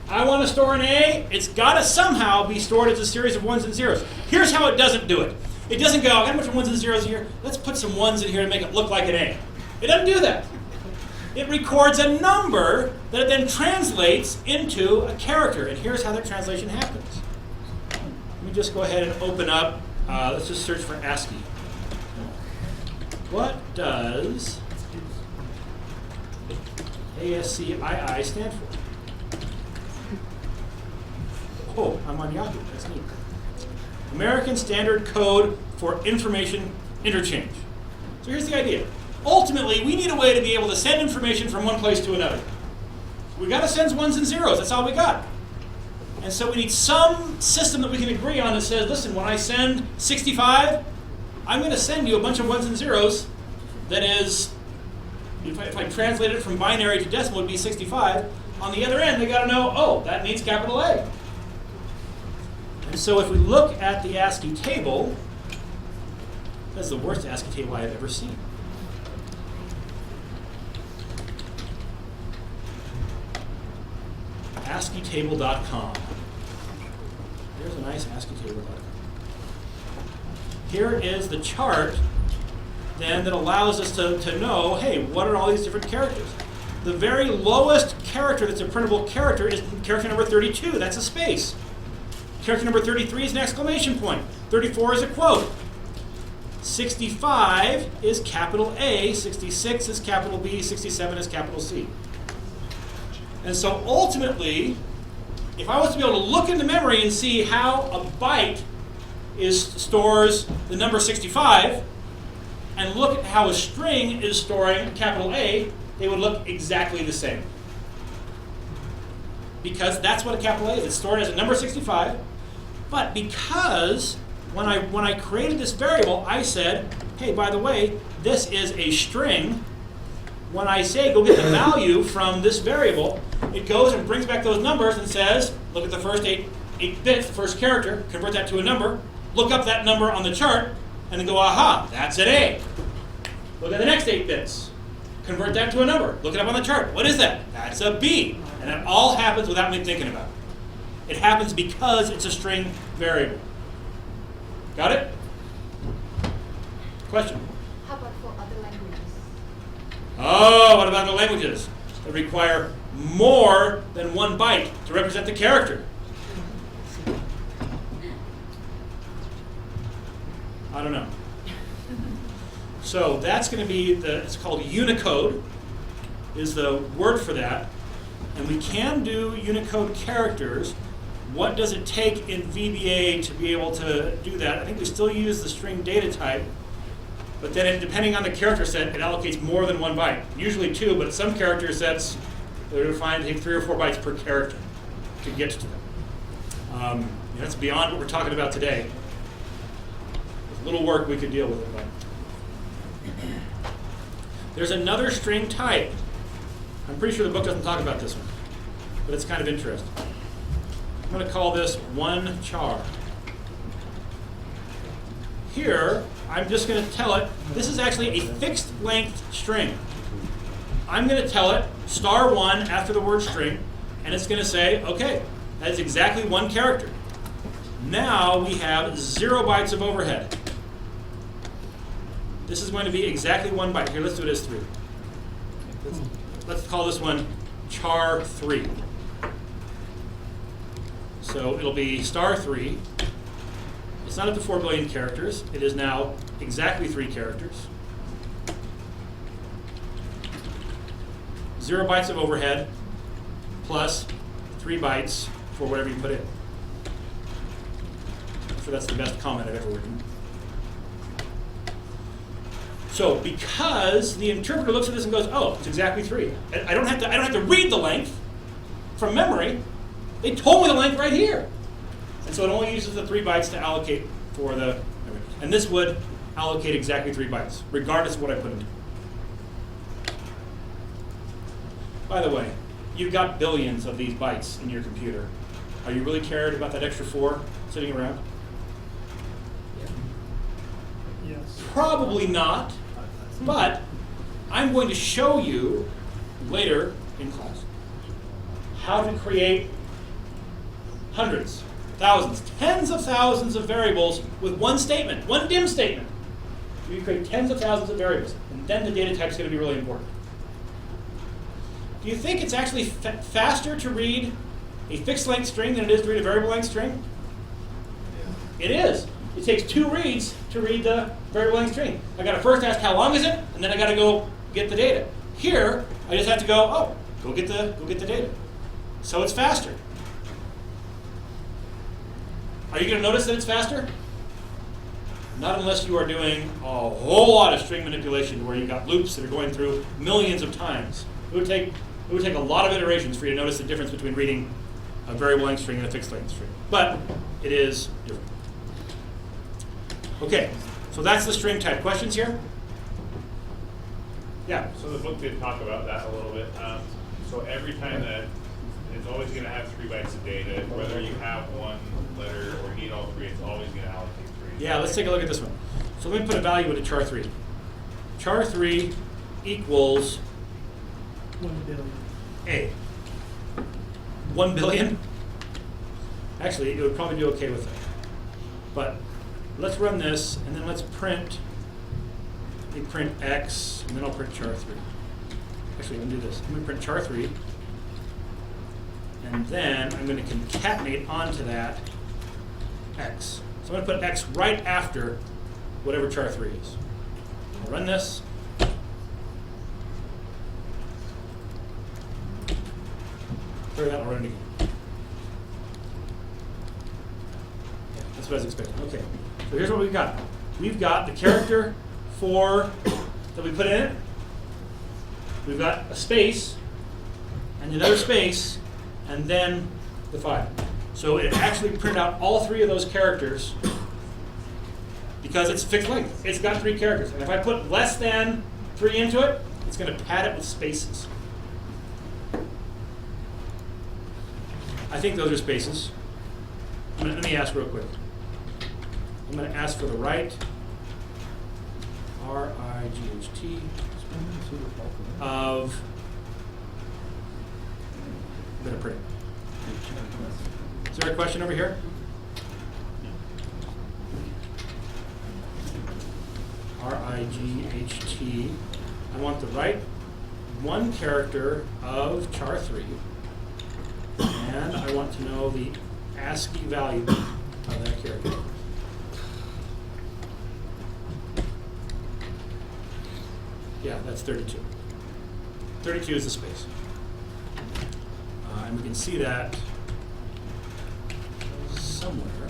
I want to store an A, it's got to somehow be stored as a series of 1s and 0s. Here's how it doesn't do it. It doesn't go, I got a bunch of 1s and 0s here, let's put some 1s in here to make it look like an A. It doesn't do that. It records a number that it then translates into a character, and here's how that translation happens. Let me just go ahead and open up, let's just search for ASCII. What does ASCII stand for? Oh, I'm on Yahoo. That's neat. American Standard Code for Information Interchange. So here's the idea. Ultimately, we need a way to be able to send information from one place to another. We got to send 1s and 0s. That's all we got. And so we need some system that we can agree on that says, listen, when I send 65, I'm going to send you a bunch of 1s and 0s that is, if I translate it from binary to decimal, it would be 65. On the other end, they got to know, oh, that means capital A. And so if we look at the ASCII table, that's the worst ASCII table I have ever seen. ASCIItable.com. Here's a nice ASCIItable.com. Here is the chart then that allows us to know, hey, what are all these different characters? The very lowest character that's a printable character is character number 32. That's a space. Character number 33 is an exclamation point. 34 is a quote. 65 is capital A. 66 is capital B. 67 is capital C. And so ultimately, if I was to be able to look into memory and see how a byte stores the number 65, and look at how a string is storing capital A, they would look exactly the same. Because that's what a capital A is. It's stored as a number 65. But because when I created this variable, I said, hey, by the way, this is a string. When I say go get the value from this variable, it goes and brings back those numbers and says, look at the first 8 bits, the first character, convert that to a number, look up that number on the chart, and then go, aha, that's an A. Look at the next 8 bits. Convert that to a number. Look it up on the chart. What is that? That's a B. And that all happens without me thinking about it. It happens because it's a string variable. Got it? Question? How about for other languages? Oh, what about the languages that require more than 1 byte to represent the character? I don't know. So that's going to be it's called Unicode, is the word for that. And we can do Unicode characters. What does it take in VBA to be able to do that? I think we still use the string data type, but then depending on the character set, it allocates more than 1 byte. Usually 2, but some character sets, they're defined to take 3 or 4 bytes per character to get to them. That's beyond what we're talking about today. With little work, we could deal with it. But there's another string type. I'm pretty sure the book doesn't talk about this one, but it's kind of interesting. I'm going to call this 1 char. Here, I'm just going to tell it, this is actually a fixed length string. I'm going to tell it *1 after the word string, and it's going to say, okay, that's exactly 1 character. Now we have 0 bytes of overhead. This is going to be exactly 1 byte. Here, let's do it as 3. Let's call this one char 3. So it'll be star 3. It's not up to 4 billion characters. It is now exactly 3 characters. 0 bytes of overhead plus 3 bytes for whatever you put in. I'm sure that's the best comment I've ever written. So because the interpreter looks at this and goes, oh, it's exactly 3. I don't have to read the length from memory. They told me the length right here. And so it only uses the 3 bytes to allocate for the memory. And this would allocate exactly 3 bytes, regardless of what I put in. By the way, you've got billions of these bytes in your computer. Are you really cared about that extra 4 sitting around? Yes. Probably not, but I'm going to show you later in class how to create hundreds, thousands, tens of thousands of variables with one statement, one dim statement. You create tens of thousands of variables, and then the data type is going to be really important. Do you think it's actually faster to read a fixed length string than it is to read a variable length string? Yeah. It is. It takes 2 reads to read the variable length string. I got to first ask how long is it, and then I got to go get the data. Here, I just have to go, oh, go get the data. So it's faster. Are you going to notice that it's faster? Not unless you are doing a whole lot of string manipulation where you've got loops that are going through millions of times. It would take a lot of iterations for you to notice the difference between reading a variable length string and a fixed length string. But it is different. Okay, so that's the string type. Questions here? Yeah. So the book did talk about that a little bit. So every time that it's always going to have 3 bytes of data, whether you have 1 letter or need all 3, it's always going to allocate 3. Yeah, let's take a look at this one. So let me put a value into char 3. Char 3 equals 1 billion. A. 1 billion? Actually, it would probably do okay with that. But let's run this, and then let's print. Let me print x, and then I'll print char 3. Actually, I'm going to do this. I'm going to print char 3, and then I'm going to concatenate onto that x. So I'm going to put x right after whatever char 3 is. I'll run this. Try that, I'll run it again. Yeah, that's what I was expecting. Okay, so here's what we've got. We've got the character 4 that we put in it. We've got a space, and another space, and then the 5. So it actually printed out all 3 of those characters because it's fixed length. It's got 3 characters. And if I put less than 3 into it, it's going to pad it with spaces. I think those are spaces. Let me ask real quick. I'm going to ask for the right, R-I-G-H-T, of, I'm going to print. Is there a question over here? R-I-G-H-T. I want the right 1 character of char 3. And I want to know the ASCII value of that character. Yeah, that's 32. 32 is the space. And we can see that somewhere.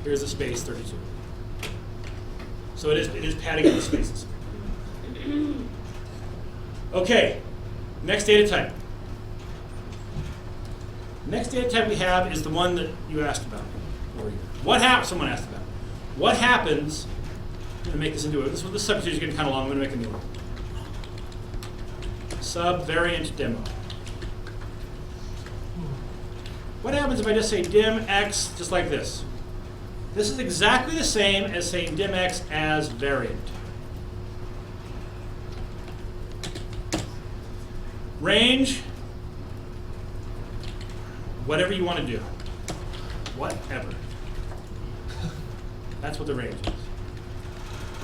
Here's the space, 32. So it is padding in the spaces. Okay. Next data type. Next data type we have is the one that you asked about. Someone asked about. What happens, I'm going to make this into this substitute is getting kind of long, I'm going to make a new one. Subvariant demo. What happens if I just say dim x just like this? This is exactly the same as saying dim x as variant. Range, whatever you want to do. Whatever. That's what the range is.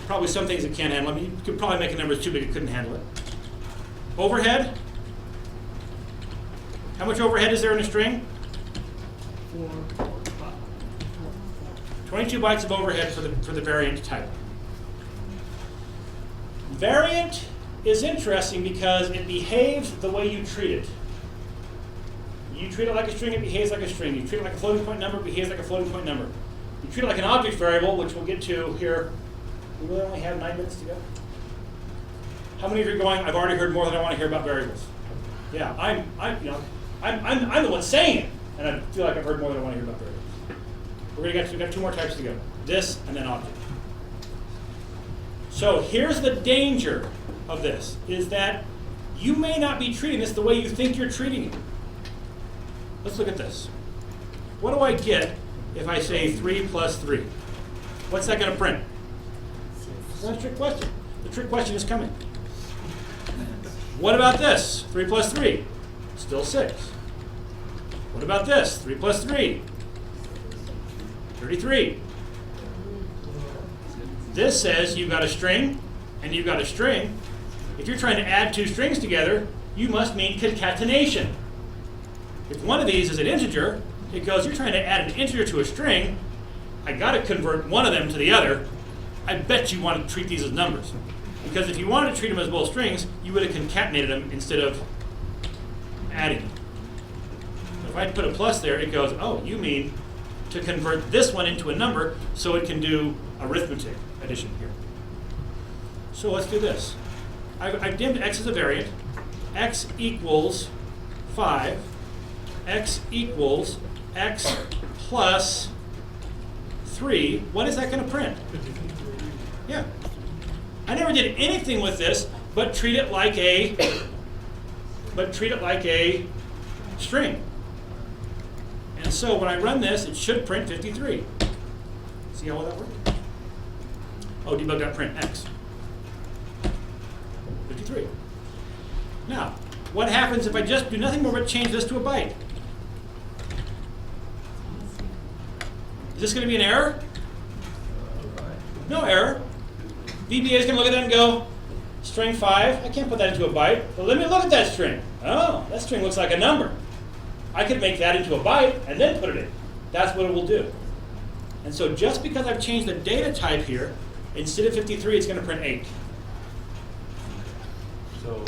Probably some things it can't handle. I mean, you could probably make a number that's too big it couldn't handle it. Overhead. How much overhead is there in a string? 22 bytes of overhead for the variant type. Variant is interesting because it behaves the way you treat it. You treat it like a string, it behaves like a string. You treat it like a floating point number, it behaves like a floating point number. You treat it like an object variable, which we'll get to here. We really only have 9 minutes to go. How many of you are going, I've already heard more than I want to hear about variables? Yeah, I'm the one saying it, and I feel like I've heard more than I want to hear about variables. We've got 2 more types to go. This and then object. So here's the danger of this, is that you may not be treating this the way you think you're treating it. Let's look at this. What do I get if I say 3 plus 3? What's that going to print? It's not a trick question. The trick question is coming. What about this? 3 plus 3? Still 6. What about this? 3 plus 3? 33. This says you've got a string and you've got a string. If you're trying to add 2 strings together, you must mean concatenation. If one of these is an integer, it goes, you're trying to add an integer to a string, I got to convert one of them to the other. I bet you want to treat these as numbers. Because if you wanted to treat them as both strings, you would have concatenated them instead of adding them. If I put a plus there, it goes, oh, you mean to convert this one into a number so it can do arithmetic addition here. So let's do this. I've dimmed x as a variant. X equals 5. X equals x plus 3. What is that going to print? Yeah. I never did anything with this but treat it like a string. And so when I run this, it should print 53. See how well that worked? Oh, debug.print x. 53. Now, what happens if I just do nothing more but change this to a byte? Is this going to be an error? No error. VBA is going to look at that and go, string 5, I can't put that into a byte. Well, let me look at that string. Oh, that string looks like a number. I could make that into a byte and then put it in. That's what it will do. And so just because I've changed the data type here, instead of 53, it's going to print 8. So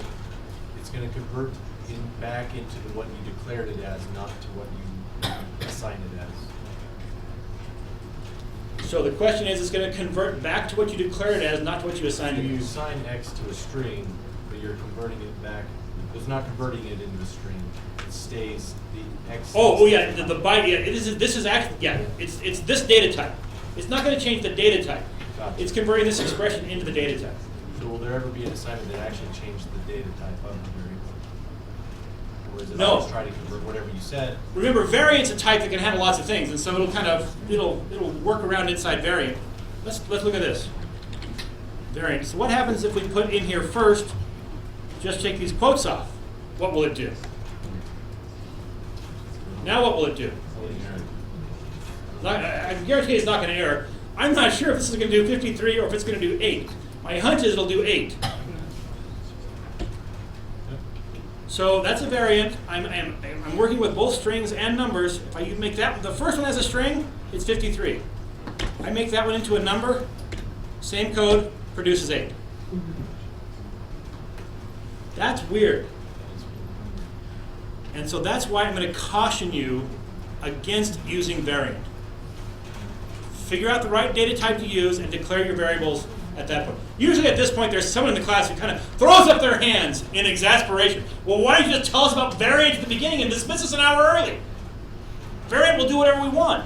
it's going to convert back into what you declared it as, not to what you assigned it as. So the question is, it's going to convert back to what you declared it as, not to what you assigned So it you as. assign x to a string, but you're converting it back. It's not converting it into a string. It stays the x. Oh yeah, the byte. Yeah, this is actually it's this data type. It's not going to change the data type. Gotcha. It's converting this expression into the data type. So will there ever be an assignment that actually changed the data type of the variable? Or is it No. always try to convert whatever you said? Remember, variant's a type that can handle lots of things, and so it'll work around inside variant. Let's look at this. Variant. So what happens if we put in here first? Just take these quotes off. What will it do? Now what will it do? I guarantee it's not going to error. I'm not sure if this is going to do 53 or if it's going to do 8. My hunch is it'll do 8. So that's a variant. I'm working with both strings and numbers. If I make that the first one as a string, it's 53. I make that one into a number, same code, produces 8. That's weird. And so that's why I'm going to caution you against using variant. Figure out the right data type to use and declare your variables at that point. Usually at this point, there's someone in the class who kind of throws up their hands in exasperation. Well, why don't you just tell us about variant at the beginning and dismiss us an hour early? Variant will do whatever we want.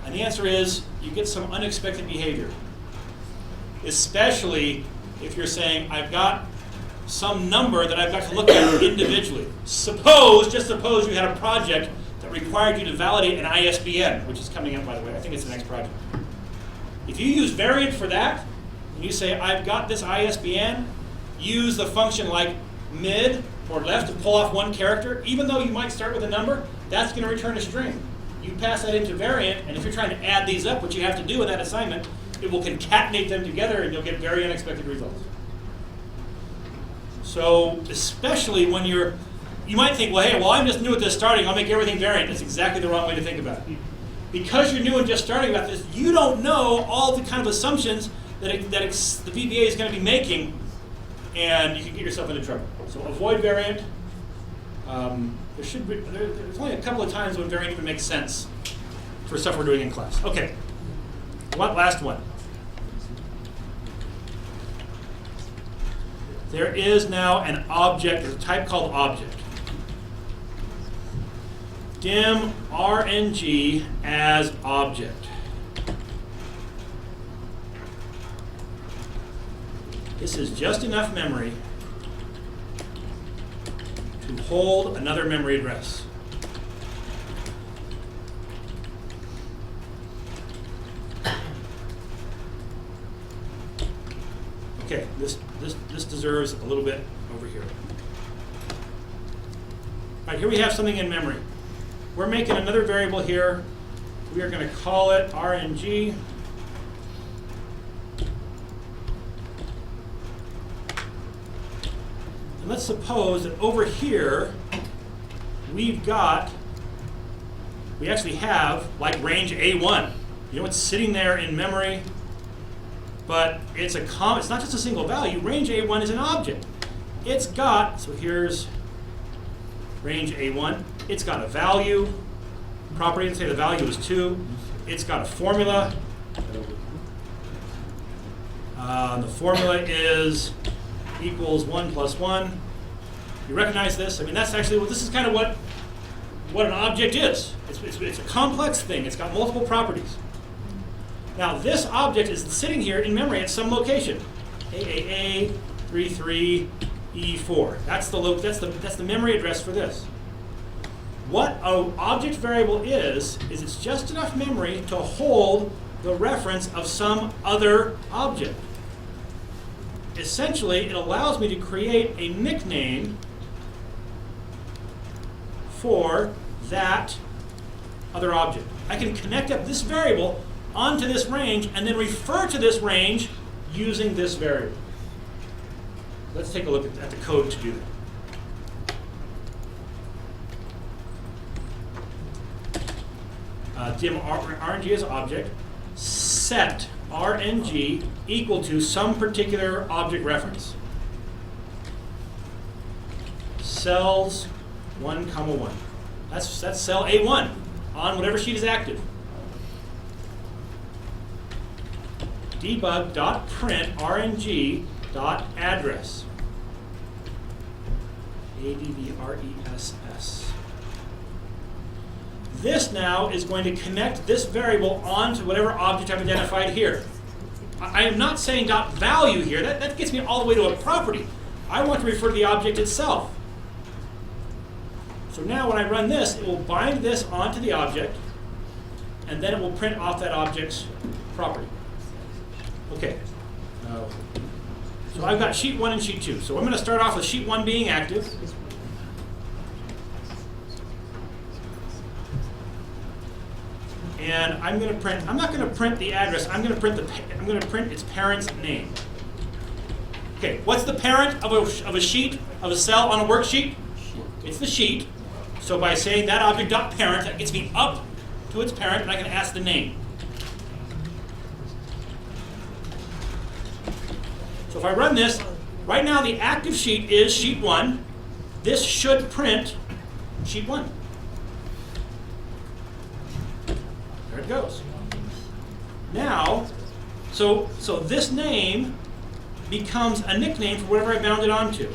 And the answer is, you get some unexpected behavior. Especially if you're saying, I've got some number that I've got to look at individually. Just suppose you had a project that required you to validate an ISBN, which is coming up, by the way. I think it's the next project. If you use variant for that, and you say, I've got this ISBN, use the function like mid or left to pull off one character, even though you might start with a number, that's going to return a string. You pass that into variant, and if you're trying to add these up, what you have to do in that assignment, it will concatenate them together and you'll get very unexpected results. So especially when you might think, well, hey, well, I'm just new at this starting, I'll make everything variant. That's exactly the wrong way to think about it. Because you're new and just starting about this, you don't know all the kind of assumptions that the VBA is going to be making, and you can get yourself into trouble. So avoid variant. There's only a couple of times when variant even makes sense for stuff we're doing in class. Okay, last one. There is now an object, there's a type called object. Dim RNG as object. This is just enough memory to hold another memory address. Okay, this deserves a little bit over here. All right, here we have something in memory. We're making another variable here. We are going to call it RNG. And let's suppose that over here, we actually have like range A1. You know, it's sitting there in memory, but it's not just a single value. Range A1 is an object. It's got, so here's range A1. It's got a value, property, let's say the value is 2. It's got a formula. The formula is equals 1 plus 1. You recognize this? I mean, that's actually, this is kind of what an object is. It's a complex thing. It's got multiple properties. Now, this object is sitting here in memory at some location. AAA 33E4. That's the memory address for this. What an object variable is it's just enough memory to hold the reference of some other object. Essentially, it allows me to create a nickname for that other object. I can connect up this variable onto this range and then refer to this range using this variable. Let's take a look at the code to do that. Dim RNG as object, set RNG equal to some particular object reference. Cells 1, 1. That's cell A1 on whatever sheet is active. Debug.print RNG.address. ADDRESS. This now is going to connect this variable onto whatever object I've identified here. I am not saying .value here. That gets me all the way to a property. I want to refer to the object itself. So now when I run this, it will bind this onto the object, and then it will print off that object's property. Okay. So I've got sheet 1 and sheet 2. So I'm going to start off with sheet 1 being active. And I'm going to print. I'm not going to print the address. I'm going to print its parent's name. Okay. What's the parent of a sheet, of a cell on a worksheet? It's the sheet. So by saying that object.parent, that gets me up to its parent, and I can ask the name. So if I run this, right now the active sheet is sheet 1. This should print sheet 1. There it goes. Now, so this name becomes a nickname for whatever I bound it onto.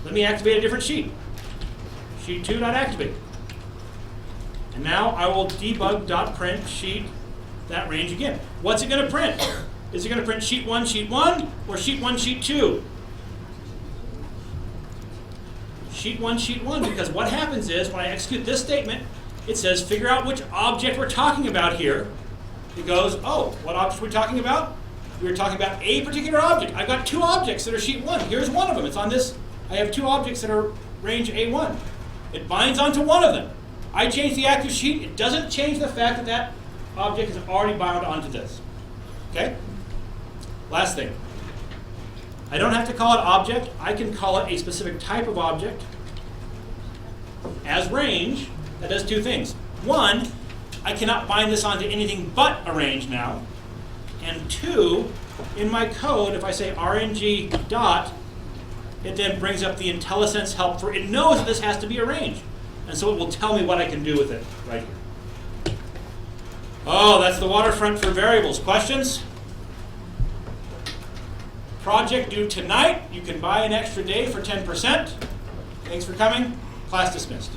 Let me activate a different sheet. Sheet 2.activate. And now I will debug.print sheet that range again. What's it going to print? Is it going to print sheet 1, or sheet 1, sheet 2? Sheet 1, because what happens is when I execute this statement, it says figure out which object we're talking about here. It goes, oh, what object are we talking about? We're talking about a particular object. I've got 2 objects that are sheet 1. Here's one of them. It's on this. I have 2 objects that are range A1. It binds onto one of them. I change the active sheet. It doesn't change the fact that that object is already bound onto this. Okay? Last thing. I don't have to call it object. I can call it a specific type of object as range. That does two things. One, I cannot bind this onto anything but a range now. And two, in my code, if I say RNG dot, it then brings up the IntelliSense help for it knows that this has to be a range. And so it will tell me what I can do with it right here. Oh, that's the waterfront for variables. Questions? Project due tonight. You can buy an extra day for 10%. Thanks for coming. Class dismissed.